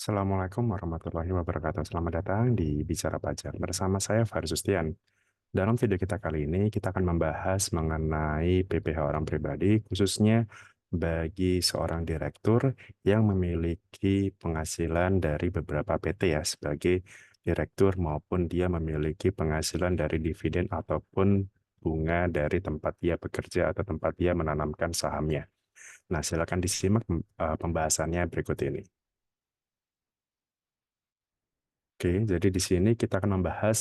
Assalamualaikum warahmatullahi wabarakatuh. Selamat datang di Bicara Pajak. Bersama saya Faris Sustian. Dalam video kita kali ini, kita akan membahas mengenai PPh orang pribadi, khususnya bagi seorang direktur yang memiliki penghasilan dari beberapa PT ya, sebagai direktur maupun dia memiliki penghasilan dari dividen ataupun bunga dari tempat dia bekerja atau tempat dia menanamkan sahamnya. Nah, silakan disimak pembahasannya berikut ini. Oke, jadi di sini kita akan membahas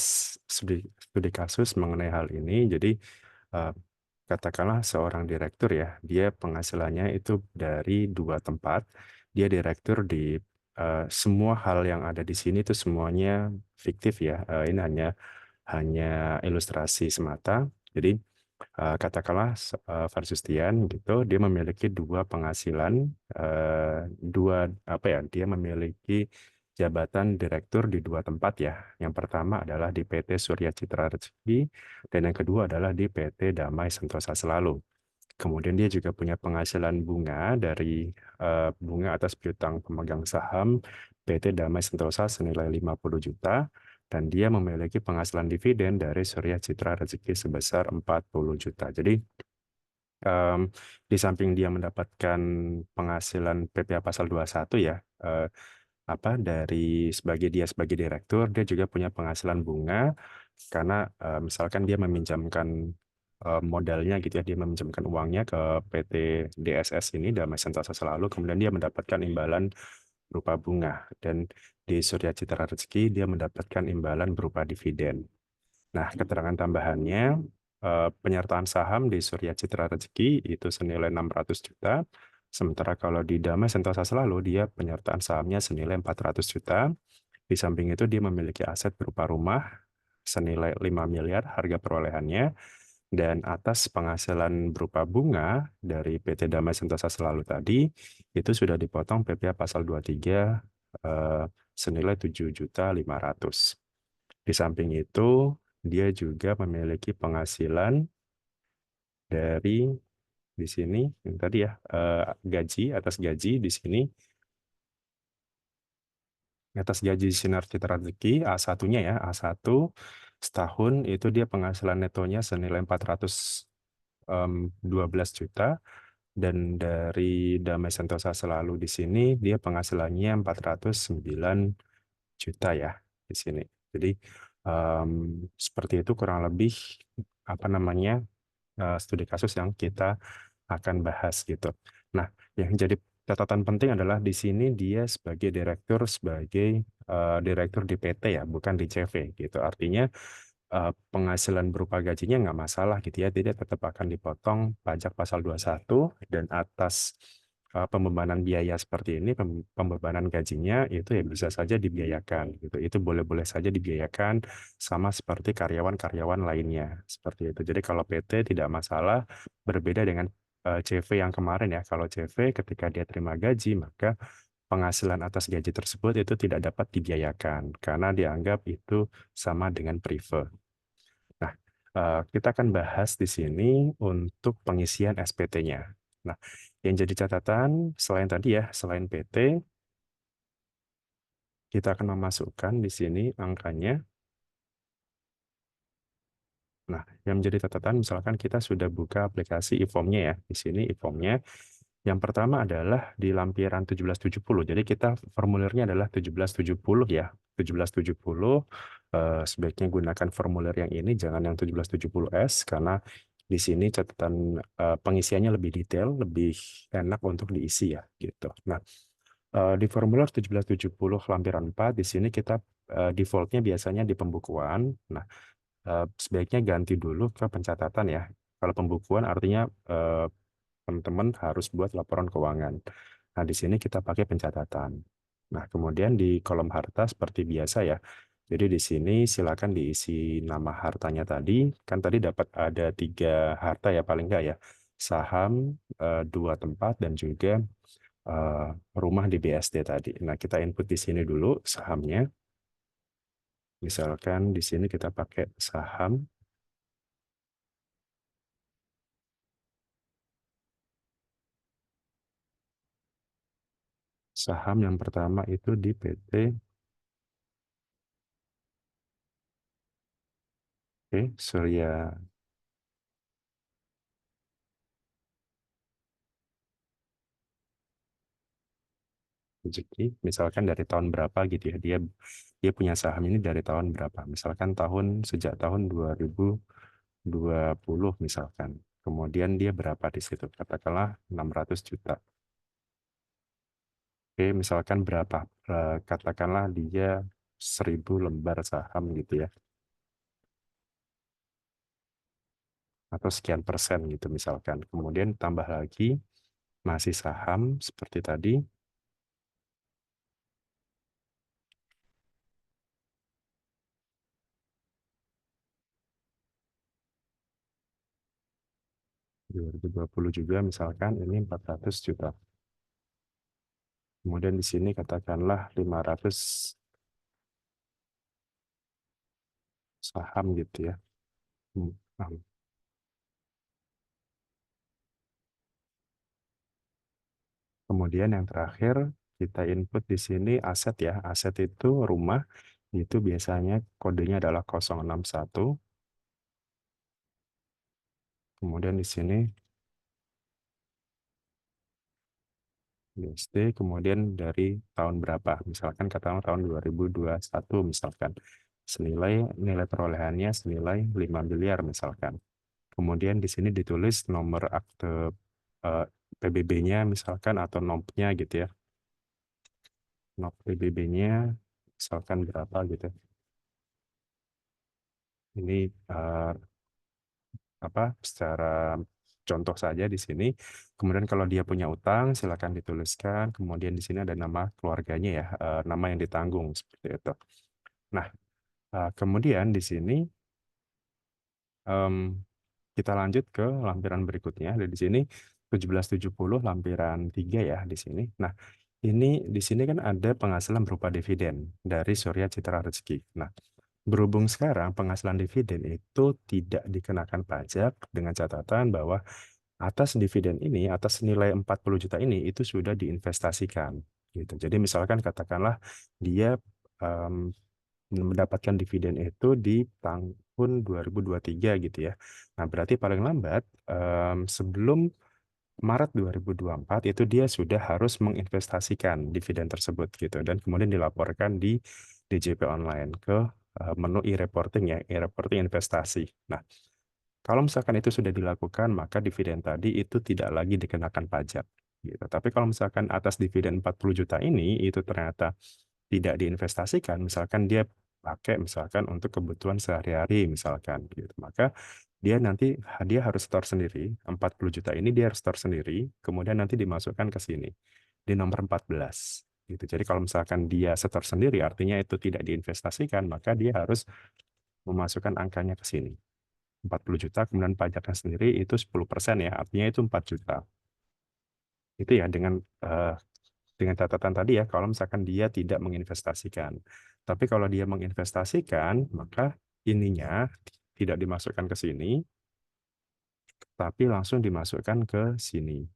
studi kasus mengenai hal ini. Jadi, eh, katakanlah seorang direktur ya, dia penghasilannya itu dari dua tempat. Dia direktur di semua hal yang ada di sini itu semuanya fiktif ya. Ini hanya ilustrasi semata. Jadi, katakanlah Farsustian gitu, dia memiliki dua penghasilan, dua apa ya? Dia memiliki jabatan direktur di dua tempat ya. Yang pertama adalah di PT Surya Citra Rezeki dan yang kedua adalah di PT Damai Sentosa Selalu. Kemudian dia juga punya penghasilan bunga dari bunga atas piutang pemegang saham PT Damai Sentosa senilai 50 juta dan dia memiliki penghasilan dividen dari Surya Citra Rezeki sebesar 40 juta. Jadi em, di samping dia mendapatkan penghasilan PPh pasal 21 ya, dari sebagai dia sebagai direktur, dia juga punya penghasilan bunga karena misalkan dia meminjamkan modalnya gitu ya, dia meminjamkan uangnya ke PT DSS ini, Damai Sentosa Selalu, kemudian dia mendapatkan imbalan berupa bunga dan di Surya Citra Rezeki dia mendapatkan imbalan berupa dividen. Nah, keterangan tambahannya, penyertaan saham di Surya Citra Rezeki itu senilai 600 juta, sementara kalau di Damai Sentosa Selalu dia penyertaan sahamnya senilai 400 juta. Di samping itu dia memiliki aset berupa rumah senilai 5 miliar harga perolehannya, dan atas penghasilan berupa bunga dari PT Damai Sentosa Selalu tadi, itu sudah dipotong PPh pasal 23 eh, senilai 7.500.000. Di samping itu, dia juga memiliki penghasilan dari di sini, yang tadi ya, gaji, atas gaji di sini, atas gaji Sinar Citra Rezeki, A1-nya ya, A1, setahun itu dia penghasilan netonya senilai 412 juta, dan dari Damai Sentosa Selalu di sini, dia penghasilannya 409 juta ya, di sini. Jadi, em, seperti itu kurang lebih, apa namanya, studi kasus yang kita akan bahas gitu. Nah, yang jadi catatan penting adalah di sini dia sebagai direktur di PT ya, bukan di CV gitu. Artinya penghasilan berupa gajinya nggak masalah gitu ya. Dia tetap akan dipotong pajak pasal 21 dan atas pembebanan biaya seperti ini, pembebanan gajinya itu ya bisa saja dibiayakan gitu. Itu boleh-boleh saja dibiayakan sama seperti karyawan-karyawan lainnya seperti itu. Jadi kalau PT tidak masalah, berbeda dengan CV yang kemarin ya. Kalau CV ketika dia terima gaji, maka penghasilan atas gaji tersebut itu tidak dapat dibiayakan karena dianggap itu sama dengan prive. Nah, kita akan bahas di sini untuk pengisian SPT-nya. Nah, yang jadi catatan selain tadi ya, selain PT, kita akan memasukkan di sini angkanya. Nah, yang menjadi catatan misalkan kita sudah buka aplikasi e-formnya ya. Di sini e-formnya. Yang pertama adalah di lampiran 1770. Jadi kita formulirnya adalah 1770 ya. 1770 sebaiknya gunakan formulir yang ini, jangan yang 1770S karena di sini catatan pengisiannya lebih detail, lebih enak untuk diisi ya gitu. Nah, di formulir 1770 lampiran 4 di sini kita defaultnya biasanya di pembukuan. Nah, sebaiknya ganti dulu ke pencatatan ya. Kalau pembukuan artinya teman-teman harus buat laporan keuangan. Nah, di sini kita pakai pencatatan. Nah, kemudian di kolom harta seperti biasa ya. Jadi di sini silakan diisi nama hartanya tadi. Kan tadi dapat ada 3 harta ya paling nggak ya. Saham, 2 tempat, dan juga eh, rumah di BSD tadi. Nah, kita input di sini dulu sahamnya. Misalkan di sini kita pakai saham. Saham yang pertama itu di PT Surya Rezeki, misalkan dari tahun berapa gitu ya, dia dia punya saham ini dari tahun berapa, misalkan sejak tahun 2020 misalkan, kemudian dia berapa di situ, katakanlah 600 juta. Oke, misalkan berapa, katakanlah dia 1000 lembar saham gitu ya, atau sekian persen gitu misalkan, kemudian tambah lagi masih saham seperti tadi 2020 juga misalkan ini 400 juta. Kemudian di sini katakanlah 500 saham gitu ya. Hmm, paham. Kemudian yang terakhir kita input di sini aset ya. Aset itu rumah, itu biasanya kodenya adalah 061. Kemudian di sini USD, kemudian dari tahun berapa? Misalkan katakanlah tahun 2021 misalkan. Nilai perolehannya senilai 5 miliar misalkan. Kemudian di sini ditulis nomor akte PBB-nya misalkan atau NOP-nya gitu ya. NOP PBB-nya misalkan berapa gitu. Ini secara contoh saja di sini. Kemudian kalau dia punya utang silakan dituliskan. Kemudian di sini ada nama keluarganya ya, nama yang ditanggung seperti itu. Nah, kemudian di sini em, kita lanjut ke lampiran berikutnya. Ada di sini 1770 lampiran 3 ya di sini. Nah, ini di sini kan ada penghasilan berupa dividen dari Surya Citra Rezeki. Nah, berhubung sekarang penghasilan dividen itu tidak dikenakan pajak dengan catatan bahwa atas dividen ini, atas nilai 40 juta ini itu sudah diinvestasikan gitu. Jadi misalkan katakanlah dia em, mendapatkan dividen itu di tahun 2023 gitu ya. Nah, berarti paling lambat sebelum Maret 2024 itu dia sudah harus menginvestasikan dividen tersebut gitu dan kemudian dilaporkan di DJP online ke menu e-reporting ya, e-reporting investasi. Nah, kalau misalkan itu sudah dilakukan, maka dividen tadi itu tidak lagi dikenakan pajak. Gitu. Tapi kalau misalkan atas dividen 40 juta ini, itu ternyata tidak diinvestasikan, misalkan dia pakai misalkan untuk kebutuhan sehari-hari misalkan, gitu. Maka dia harus store sendiri, 40 juta ini dia harus store sendiri, kemudian nanti dimasukkan ke sini, di nomor 14. Gitu. Jadi kalau misalkan dia setor sendiri, artinya itu tidak diinvestasikan, maka dia harus memasukkan angkanya ke sini. 40 juta, kemudian pajaknya sendiri itu 10% ya, artinya itu 4 juta. Itu ya eh, dengan catatan tadi ya, kalau misalkan dia tidak menginvestasikan. Tapi kalau dia menginvestasikan, maka ininya tidak dimasukkan ke sini, tapi langsung dimasukkan ke sini.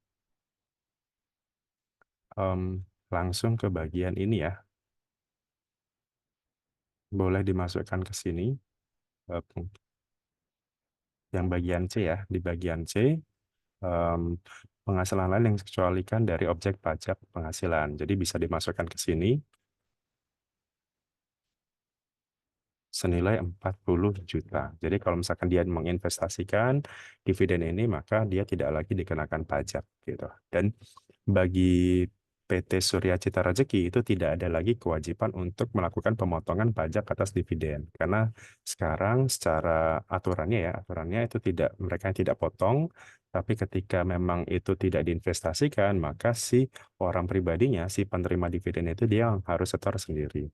Em, Langsung ke bagian ini ya, boleh dimasukkan ke sini. eh, yang bagian C ya, di bagian C, em, penghasilan lain yang dikecualikan dari objek pajak penghasilan. Jadi bisa dimasukkan ke sini senilai 40 juta. Jadi kalau misalkan dia menginvestasikan dividen ini, maka dia tidak lagi dikenakan pajak gitu. Dan bagi PT Surya Citra Rezeki itu tidak ada lagi kewajiban untuk melakukan pemotongan pajak atas dividen. Karena sekarang secara aturannya itu tidak, mereka tidak potong, tapi ketika memang itu tidak diinvestasikan, maka si orang pribadinya, si penerima dividen itu dia harus setor sendiri.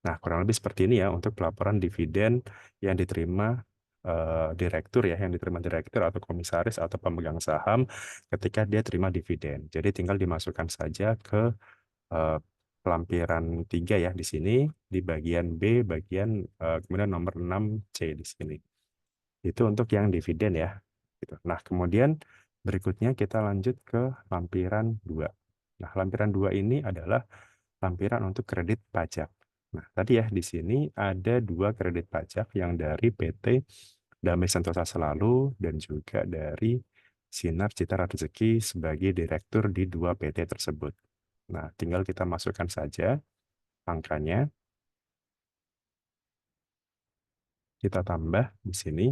Nah, kurang lebih seperti ini ya untuk pelaporan dividen yang diterima direktur ya, yang diterima direktur atau komisaris atau pemegang saham ketika dia terima dividen. Jadi tinggal dimasukkan saja ke eh, lampiran 3 ya di sini, di bagian B, kemudian nomor 6C di sini. Itu untuk yang dividen ya. Gitu. Nah, kemudian berikutnya kita lanjut ke lampiran 2. Nah, lampiran 2 ini adalah lampiran untuk kredit pajak. Nah, tadi ya di sini ada 2 kredit pajak yang dari PT Damai Sentosa Selalu dan juga dari Sinar Citra Rezeki sebagai direktur di 2 PT tersebut. Nah, tinggal kita masukkan saja angkanya, kita tambah di sini.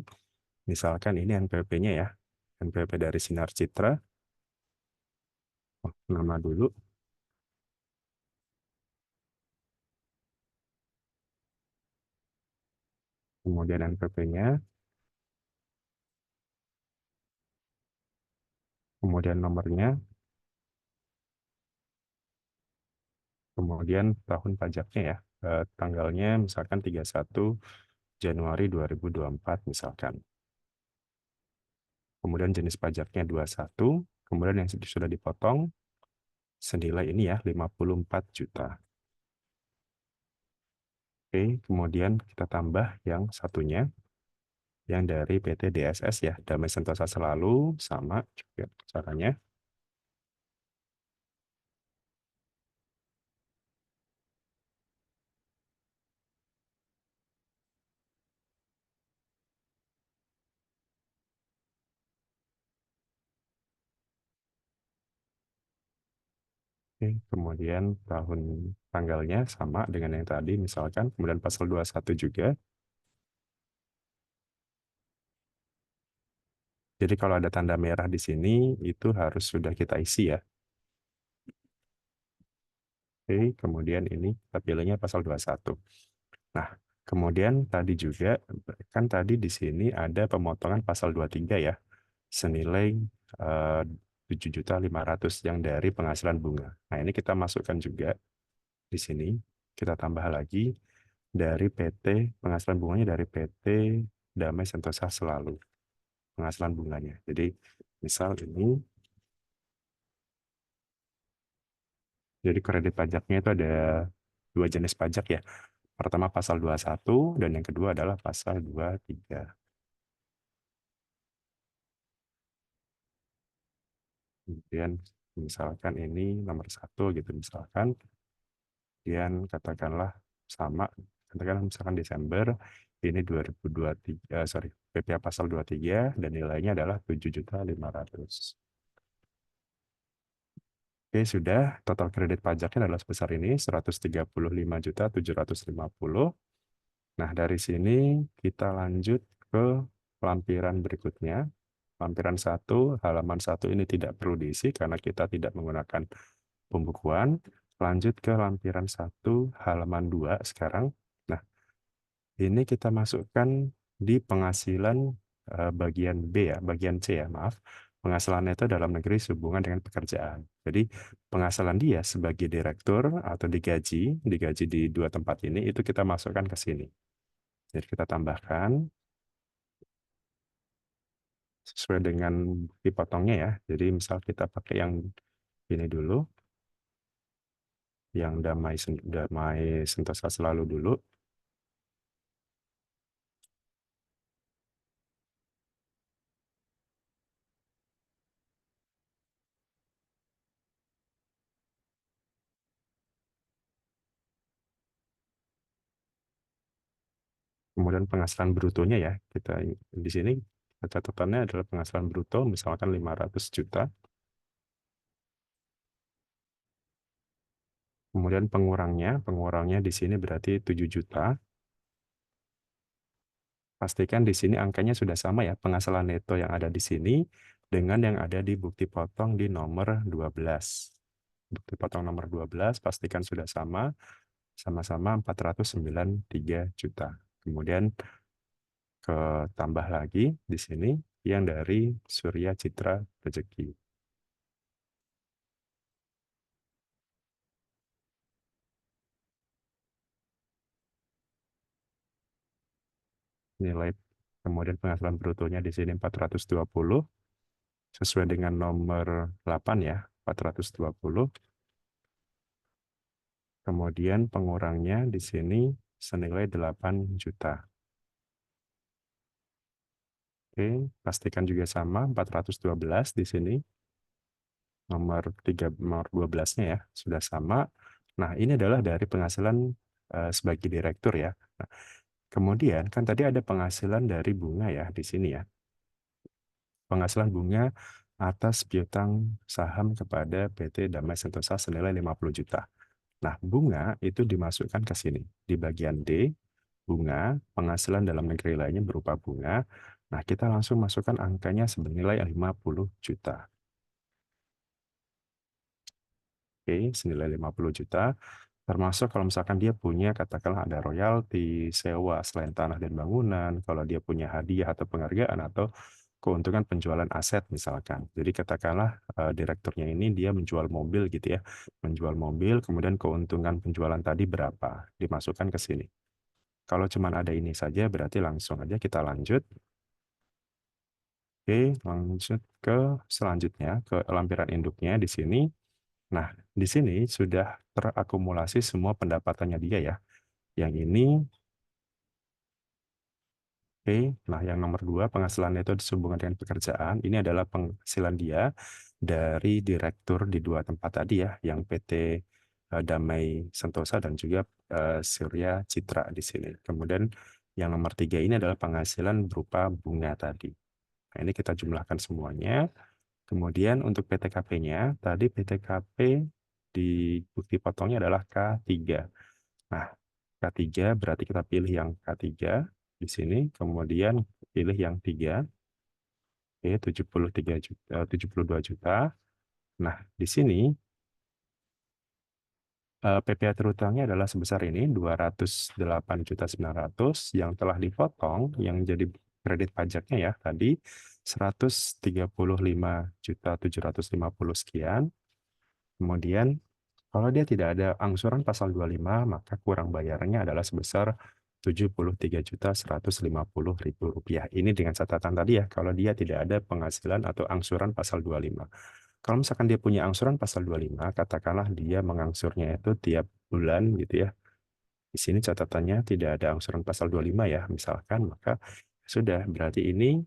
Misalkan ini NPWP-nya ya, NPWP dari Sinar Citra, nama dulu, kemudian NPWP-nya, kemudian nomornya, kemudian tahun pajaknya ya, tanggalnya misalkan 31 Januari 2024 misalkan. Kemudian jenis pajaknya 21, kemudian yang sudah dipotong senilai ini ya 54 juta. Oke, kemudian kita tambah yang satunya, yang dari PT DSS ya, Damai Sentosa Selalu, sama juga caranya. Oke, kemudian tahun tanggalnya sama dengan yang tadi misalkan, kemudian pasal 21 juga. Jadi kalau ada tanda merah di sini, itu harus sudah kita isi ya. Oke, kemudian ini kita pilihnya pasal 21. Nah, kemudian tadi juga, kan tadi di sini ada pemotongan pasal 23 ya, senilai 7.500.000 yang dari penghasilan bunga. Nah, ini kita masukkan juga di sini, kita tambah lagi dari PT, penghasilan bunganya dari PT Damai Sentosa Selalu, penghasilan bunganya. Jadi, misal ini, jadi kredit pajaknya itu ada 2 jenis pajak ya. Pertama pasal 21 dan yang kedua adalah pasal 23. Kemudian misalkan ini nomor 1 gitu misalkan, kemudian katakanlah sama, katakanlah misalkan Desember, ini 2023, sorry, PPh pasal 23 dan nilainya adalah 7.500.000. Oke, sudah. Total kredit pajaknya adalah sebesar ini, 135.750. Nah, dari sini kita lanjut ke lampiran berikutnya. Lampiran 1, halaman 1 ini tidak perlu diisi karena kita tidak menggunakan pembukuan. Lanjut ke lampiran 1, halaman 2 sekarang. Nah, ini kita masukkan di penghasilan bagian B ya, bagian C ya, maaf. Penghasilan neto dalam negeri sehubungan dengan pekerjaan. Jadi penghasilan dia sebagai direktur atau digaji di 2 tempat ini, itu kita masukkan ke sini. Jadi kita tambahkan sesuai dengan dipotongnya ya. Jadi misal kita pakai yang ini dulu, yang Damai Sentosa Selalu dulu. Kemudian penghasilan brutonya ya, kita di sini catatannya adalah penghasilan bruto misalkan 500 juta. Kemudian pengurangnya di sini berarti 7 juta. Pastikan di sini angkanya sudah sama ya, penghasilan neto yang ada di sini dengan yang ada di bukti potong di nomor 12. Bukti potong nomor 12 pastikan sudah sama-sama 493 juta. Kemudian tambah lagi di sini yang dari Surya Citra Rezeki. Nilai kemudian penghasilan brutonya di sini 420 sesuai dengan nomor 8 ya, 420. Kemudian pengurangnya di sini senilai 8 juta. Oke, pastikan juga sama 412 di sini. nomor 12-nya ya, sudah sama. Nah, ini adalah dari penghasilan sebagai direktur ya. Nah, kemudian kan tadi ada penghasilan dari bunga ya di sini ya. Penghasilan bunga atas piutang saham kepada PT Damai Sentosa senilai 50 juta. Nah, bunga itu dimasukkan ke sini. Di bagian D, bunga, penghasilan dalam negeri lainnya berupa bunga. Nah, kita langsung masukkan angkanya senilai 50 juta. Oke, senilai 50 juta. Termasuk kalau misalkan dia punya, katakanlah ada royalti, sewa selain tanah dan bangunan, kalau dia punya hadiah atau penghargaan, atau keuntungan penjualan aset misalkan. Jadi katakanlah direkturnya ini dia menjual mobil gitu ya, menjual mobil, kemudian keuntungan penjualan tadi berapa, dimasukkan ke sini. Kalau cuma ada ini saja, berarti langsung aja kita lanjut. Oke, lanjut ke selanjutnya, ke lampiran induknya di sini. Nah, di sini sudah terakumulasi semua pendapatannya dia ya. Yang ini, oke. Nah, yang nomor 2, penghasilannya itu sehubungan dengan pekerjaan. Ini adalah penghasilan dia dari direktur di 2 tempat tadi ya, yang PT Damai Sentosa dan juga Surya Citra di sini. Kemudian yang nomor 3 ini adalah penghasilan berupa bunga tadi. Nah, ini kita jumlahkan semuanya. Kemudian untuk PTKP-nya, tadi PTKP di bukti potongnya adalah K3. Nah, K3 berarti kita pilih yang K3 di sini, kemudian pilih yang 3, oke, 73 juta, 72 juta. Nah, di sini PPh terutangnya adalah sebesar ini, 208.900.000 yang telah dipotong, yang jadi kredit pajaknya ya tadi 135.750 sekian. Kemudian kalau dia tidak ada angsuran pasal 25, maka kurang bayarnya adalah sebesar Rp73.150.000. Ini dengan catatan tadi ya, kalau dia tidak ada penghasilan atau angsuran pasal 25. Kalau misalkan dia punya angsuran pasal 25, katakanlah dia mengangsurnya itu tiap bulan gitu ya. Di sini catatannya tidak ada angsuran pasal 25 ya, misalkan, maka sudah berarti ini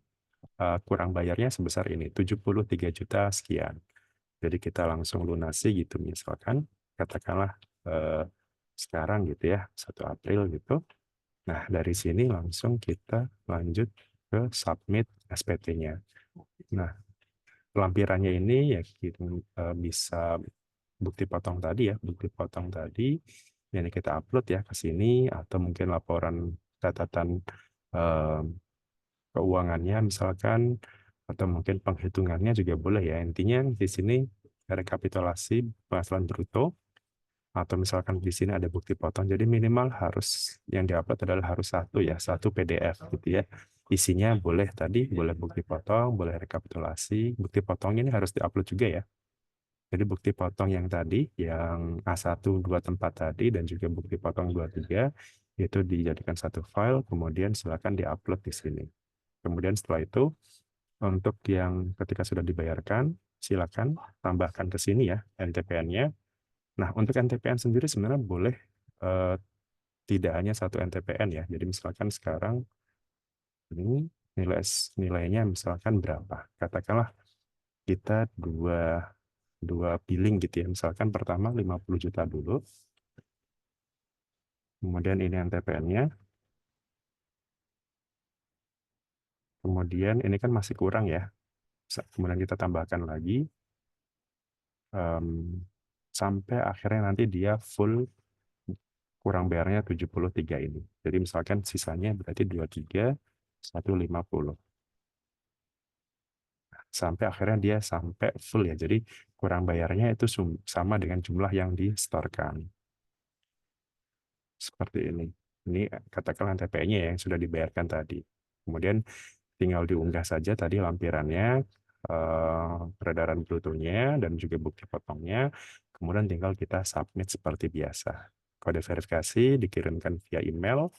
kurang bayarnya sebesar ini, 73 juta sekian. Jadi kita langsung lunasi gitu misalkan, katakanlah eh, sekarang gitu ya, 1 April gitu. Nah, dari sini langsung kita lanjut ke submit SPT-nya. Nah, lampirannya ini ya kita bisa bukti potong tadi ya, bukti potong tadi yang kita upload ya ke sini, atau mungkin laporan catatan eh, keuangannya misalkan, atau mungkin penghitungannya juga boleh ya. Intinya di sini rekapitulasi penghasilan bruto, atau misalkan di sini ada bukti potong. Jadi minimal harus yang diupload adalah harus satu ya, satu PDF gitu ya. Isinya boleh tadi, boleh bukti potong, boleh rekapitulasi. Bukti potong ini harus diupload juga ya. Jadi bukti potong yang tadi, yang A1 2 tempat tadi, dan juga bukti potong 2 3 itu dijadikan satu file, kemudian silakan diupload di sini. Kemudian setelah itu, untuk yang ketika sudah dibayarkan, silakan tambahkan ke sini ya NTPN-nya. Nah, untuk NTPN sendiri sebenarnya boleh eh, tidak hanya satu NTPN ya. Jadi misalkan sekarang ini nilainya misalkan berapa? Katakanlah kita dua dua billing gitu ya. Misalkan pertama 50 juta dulu, kemudian ini NTPN-nya, kemudian ini kan masih kurang ya. Kemudian kita tambahkan lagi em, sampai akhirnya nanti dia full kurang bayarnya 73 ini. Jadi misalkan sisanya berarti 23, 150. Sampai akhirnya dia sampai full ya. Jadi kurang bayarnya itu sama dengan jumlah yang disetorkan. Seperti ini. Ini katakanlah TPI-nya yang sudah dibayarkan tadi. Kemudian tinggal diunggah saja tadi lampirannya, peredaran brutonya, dan juga bukti potongnya. Kemudian tinggal kita submit seperti biasa. Kode verifikasi dikirimkan via email,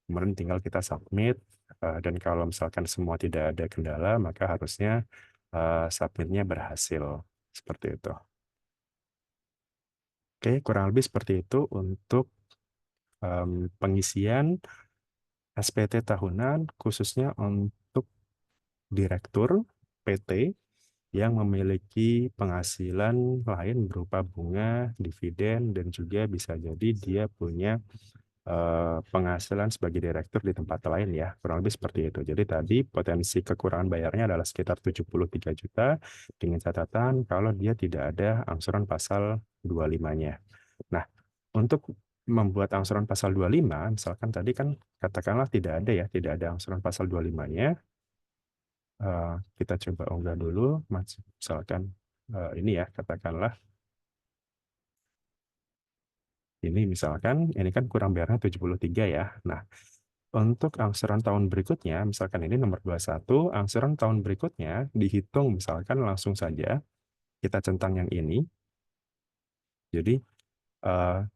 kemudian tinggal kita submit, dan kalau misalkan semua tidak ada kendala, maka harusnya submitnya berhasil. Seperti itu. Oke, kurang lebih seperti itu untuk pengisian SPT tahunan, khususnya untuk direktur PT yang memiliki penghasilan lain berupa bunga, dividen, dan juga bisa jadi dia punya penghasilan sebagai direktur di tempat lain ya, kurang lebih seperti itu. Jadi tadi potensi kekurangan bayarnya adalah sekitar 73 juta dengan catatan kalau dia tidak ada angsuran pasal 25-nya. Nah, untuk membuat angsuran pasal 25, misalkan tadi kan katakanlah tidak ada ya, tidak ada angsuran pasal 25-nya, kita coba unggah dulu, misalkan ini ya, katakanlah ini misalkan, ini kan kurang bayarnya 73 ya. Nah, untuk angsuran tahun berikutnya, misalkan ini nomor 21, angsuran tahun berikutnya dihitung misalkan langsung saja, kita centang yang ini, jadi eh,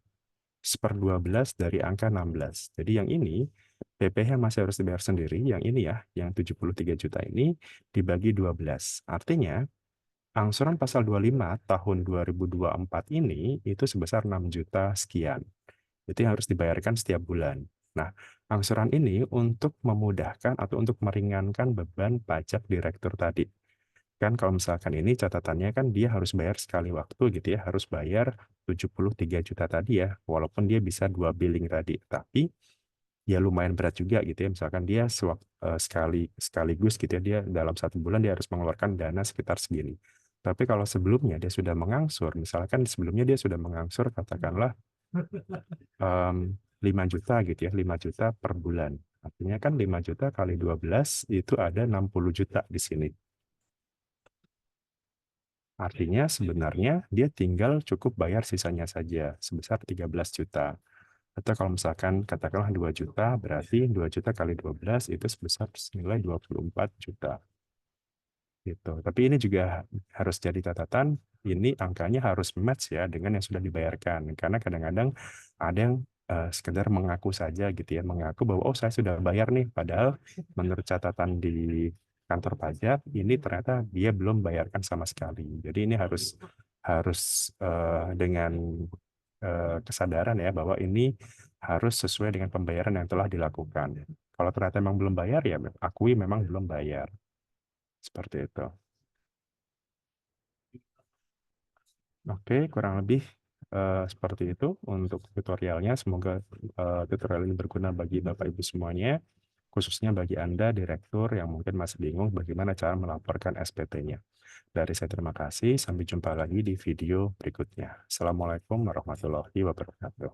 1/12 dari angka 16. Jadi yang ini, PPh masih harus dibayar sendiri, yang ini ya, yang 73 juta ini dibagi 12. Artinya, angsuran pasal 25 tahun 2024 ini itu sebesar 6 juta sekian. Itu yang harus dibayarkan setiap bulan. Nah, angsuran ini untuk memudahkan atau untuk meringankan beban pajak direktur tadi. Kan kalau misalkan ini catatannya kan dia harus bayar sekali waktu gitu ya, harus bayar 73 juta tadi ya, walaupun dia bisa 2 billing tadi. Tapi ya lumayan berat juga gitu ya, misalkan dia sekaligus gitu ya, dia dalam 1 bulan dia harus mengeluarkan dana sekitar segini. Tapi kalau sebelumnya dia sudah mengangsur, misalkan sebelumnya dia sudah mengangsur katakanlah 5 juta gitu ya, 5 juta per bulan. Artinya kan 5 juta kali 12 itu ada 60 juta di sini. Artinya sebenarnya dia tinggal cukup bayar sisanya saja sebesar 13 juta. Atau kalau misalkan katakanlah 2 juta, berarti 2 juta kali 12 itu sebesar senilai 24 juta. Gitu. Tapi ini juga harus jadi catatan, ini angkanya harus match ya dengan yang sudah dibayarkan. Karena kadang-kadang ada yang sekedar mengaku saja gitu ya, mengaku bahwa oh saya sudah bayar nih, padahal menurut catatan di kantor pajak ini ternyata dia belum bayarkan sama sekali. Jadi ini harus harus dengan kesadaran ya bahwa ini harus sesuai dengan pembayaran yang telah dilakukan. Kalau ternyata memang belum bayar ya akui memang belum bayar. Seperti itu. Oke, kurang lebih seperti itu untuk tutorialnya. Semoga tutorial ini berguna bagi Bapak Ibu semuanya, khususnya bagi Anda direktur yang mungkin masih bingung bagaimana cara melaporkan SPT-nya. Dari saya terima kasih, sampai jumpa lagi di video berikutnya. Assalamualaikum warahmatullahi wabarakatuh.